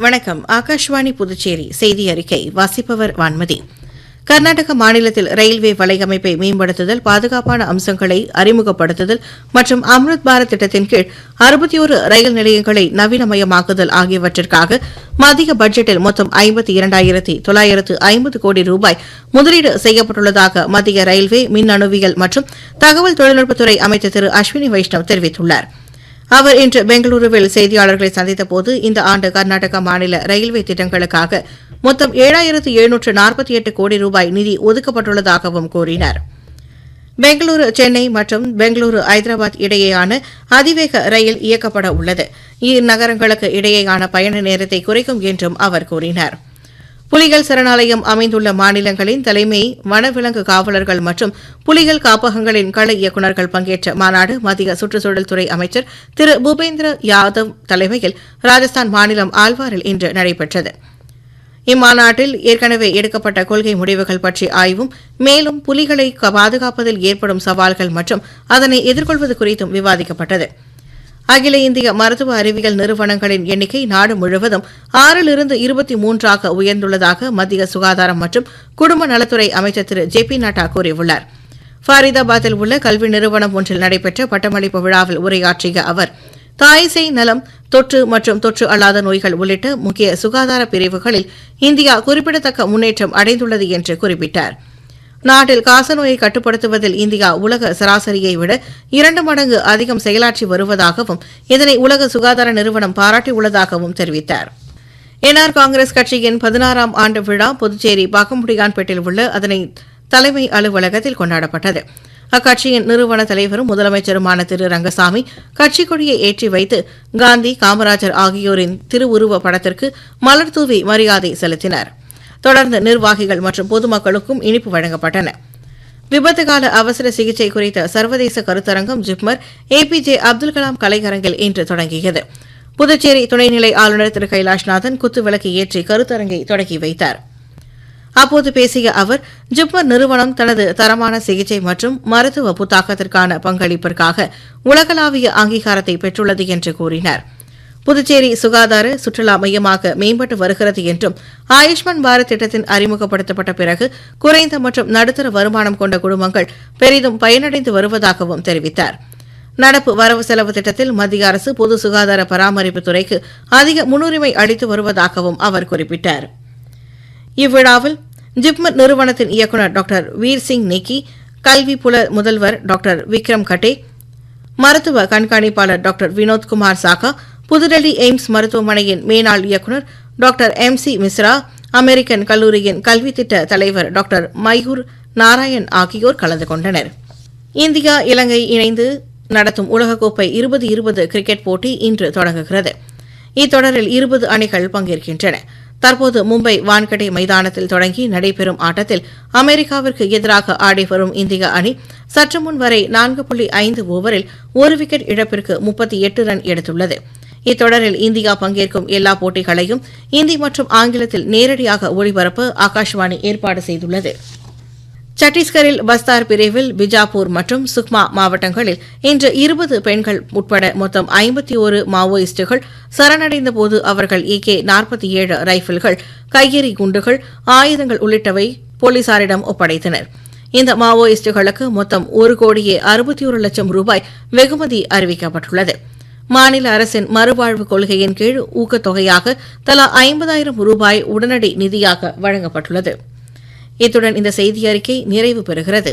வணக்கம். ஆகாஷ்வாணி புதுச்சேரி செய்தி அறிக்கை வாசிப்பவர் வான்மதி. கர்நாடக மாநிலத்தில் ரயில்வே வலையமைப்பை மேம்படுத்துதல், பாதுகாப்பான அம்சங்களை அறிமுகப்படுத்துதல் மற்றும் அம்ருத் பாரத் திட்டத்தின் கீழ் 61 ரயில் நிலையங்களை நவீனமயமாக்குதல் ஆகியவற்றிற்காக மத்திய பட்ஜெட்டில் மொத்தம் 52,950 கோடி ரூபாய் முதலீடு செய்யப்பட்டுள்ளதாக மத்திய ரயில்வே, மின்னணுவியல் மற்றும் தகவல் தொழில்நுட்பத்துறை அமைச்சர் திரு அஸ்வினி வைஷ்ணவ் தெரிவித்துள்ளார். அவர் இன்று பெங்களூருவில் செய்தியாளர்களை சந்தித்தபோது இந்த ஆண்டு கர்நாடக மாநில ரயில்வே திட்டங்களுக்காக மொத்தம் 7,748 கோடி ரூபாய் நிதி ஒதுக்கப்பட்டுள்ளதாகவும் கூறினார். பெங்களூரு, சென்னை மற்றும் பெங்களூரு, ஐதராபாத் இடையேயான அதிவேக ரயில் இயக்கப்பட உள்ளது. இந்நகரங்களுக்கு இடையேயான பயண நேரத்தை குறைக்கும் என்றும் அவர் கூறினார். புலிகள் சரணாலயம் அமைந்துள்ள மாநிலங்களின் தலைமை வனவிலங்கு காவலர்கள் மற்றும் புலிகள் காப்பகங்களின் கள இயக்குநர்கள் பங்கேற்ற மாநாடு மத்திய சுற்றுச்சூழல் துறை அமைச்சர் திரு பூபேந்திர யாதவ் தலைமையில் ராஜஸ்தான் மாநிலம் ஆல்வாரில் இன்று நடைபெற்றது. இம்மாநாட்டில் ஏற்கனவே எடுக்கப்பட்ட கொள்கை முடிவுகள் பற்றி ஆய்வும், மேலும் புலிகளை பாதுகாப்பதில் ஏற்படும் சவால்கள் மற்றும் அதனை எதிர்கொள்வது குறித்தும் விவாதிக்கப்பட்டது. அகில இந்திய மருத்துவ அறிவியல் நிறுவனங்களின் எண்ணிக்கை நாடு முழுவதும் 6லிருந்து 23ஆக உயர்ந்துள்ளதாக மத்திய சுகாதாரம் மற்றும் குடும்ப நலத்துறை அமைச்சர் திரு ஜே.பி. நட்டா கூறியுள்ளார். ஃபரிதாபாத்தில் உள்ள கல்வி நிறுவனம் ஒன்றில் நடைபெற்ற பட்டமளிப்பு விழாவில் உரையாற்றிய அவர், தாய்சேய் நலம், தொற்று மற்றும் தொற்று அல்லாத நோய்கள் உள்ளிட்ட முக்கிய சுகாதார பிரிவுகளில் இந்தியா குறிப்பிடத்தக்க முன்னேற்றம் அடைந்துள்ளது என்று குறிப்பிட்டார். நாட்டில் காசநோயை கட்டுப்படுத்துவதில் இந்தியா உலக சராசரியை விட 2 மடங்கு அதிகம் செயலாற்றி வருவதாகவும் இதனை உலக சுகாதார நிறுவனம் பாராட்டியுள்ளதாகவும் தெரிவித்தார். என்ஆர் காங்கிரஸ் கட்சியின் 16ஆம் ஆண்டு விழா புதுச்சேரி பாக்கமுடியான்பேட்டில் உள்ள அதனை தலைமை அலுவலகத்தில் கொண்டாடப்பட்டது. அக்கட்சியின் நிறுவன தலைவரும் முதலமைச்சருமான திரு ரங்கசாமி கட்சிக் கொடியை ஏற்றி வைத்து காந்தி, காமராஜர் ஆகியோரின் திருவுருவ படத்திற்கு மலர் தூவி மரியாதை செலுத்தினார். தொடர்ந்து நிர்வாகிகள் மற்றும் பொதுமக்களுக்கும் இனிப்பு வழங்கப்பட்டன. விபத்து கால அவசர சிகிச்சை குறித்த சர்வதேச கருத்தரங்கம் ஜிப்மர் ஏபிஜே அப்துல் கலாம் கலையரங்கில் இன்று தொடங்கியது. புதுச்சேரி துணைநிலை ஆளுநர் திரு கைலாஷ்நாதன் குத்துவிளக்கு ஏற்றி கருத்தரங்கை தொடங்கி வைத்தார். அப்போது பேசிய அவர், ஜிப்மர் நிறுவனம் தனது தரமான சிகிச்சை மற்றும் மருத்துவ புத்தாக்கத்திற்கான பங்களிப்பிற்காக உலகளாவிய அங்கீகாரத்தை பெற்றுள்ளது என்று கூறினார். புதுச்சேரி சுகாதார சுற்றுலா மையமாக மேம்பட்டு வருகிறது என்றும், ஆயுஷ்மான் பாரத் திட்டத்தின் அறிமுகப்படுத்தப்பட்ட பிறகு குறைந்த மற்றும் நடுத்தர வருமானம் கொண்ட குடும்பங்கள் பெரிதும் பயனடைந்து வருவதாகவும் தெரிவித்தார். நடப்பு வரவு செலவு திட்டத்தில் மத்திய அரசு பொது சுகாதார பராமரிப்பு துறைக்கு அதிக முன்னுரிமை அளித்து வருவதாகவும் அவர் குறிப்பிட்டார். இவ்விழாவில் ஜிப்மர் நிறுவனத்தின் இயக்குநர் டாக்டர் வீர்சிங் நேக்கி, கல்வி புல முதல்வர் டாக்டர் விக்ரம் கட்டே, மருத்துவ கண்காணிப்பாளர் டாக்டர் வினோத்குமார் சாகா, புதுடெல்லி எய்ம்ஸ் மருத்துவமனையின் மேனாள் இயக்குநர் டாக்டர் MC மிஸ்ரா, அமெரிக்கன் கல்லூரியின் கல்வி திட்ட தலைவர் டாக்டர் மைஹூர் நாராயண் ஆகியோர் கலந்து கொண்டனர். இந்தியா, இலங்கை இணைந்து நடத்தும் உலகக்கோப்பை 2020 கிரிக்கெட் போட்டி இன்று தொடங்குகிறது. இத்தொடரில் 20 அணிகள் பங்கேற்கின்றன. தற்போது மும்பை வான்கடே மைதானத்தில் தொடங்கி நடைபெறும் ஆட்டத்தில் அமெரிக்காவிற்கு எதிராக ஆடி வரும் இந்திய அணி சற்று முன் வரை 4.5 ஓவரில் 1 விக்கெட் இழப்பிற்கு 38 ரன் எடுத்துள்ளது. இத்தொடரில் இந்தியா பங்கேற்கும் எல்லா போட்டிகளையும் இந்தி மற்றும் ஆங்கிலத்தில் நேரடியாக ஒளிபரப்ப ஆகாஷ்வாணி ஏற்பாடு செய்துள்ளது. சத்தீஸ்கரில் பஸ்தார் பிரிவில் பிஜாப்பூர் மற்றும் சுக்மா மாவட்டங்களில் இன்று 20 பெண்கள் உட்பட மொத்தம் 51 மாவோயிஸ்டுகள் சரணடைந்தபோது அவர்கள் AK-47 ரைபிள்கள், கையெறி குண்டுகள், ஆயுதங்கள் உள்ளிட்டவை போலீசாரிடம் ஒப்படைத்தனர். இந்த மாவோயிஸ்டுகளுக்கு மொத்தம் 1,61,00,000 ரூபாய் வெகுமதி அறிவிக்கப்பட்டுள்ளது. மாநில அரசின் மறுவாழ்வு கொள்கையின் கீழ் ஊக்கத்தொகையாக தலா 50,000 ரூபாய் உடனடி நிதியாக வழங்கப்பட்டுள்ளது. இத்துடன் இந்த செய்தியறிக்கை நிறைவு பெறுகிறது.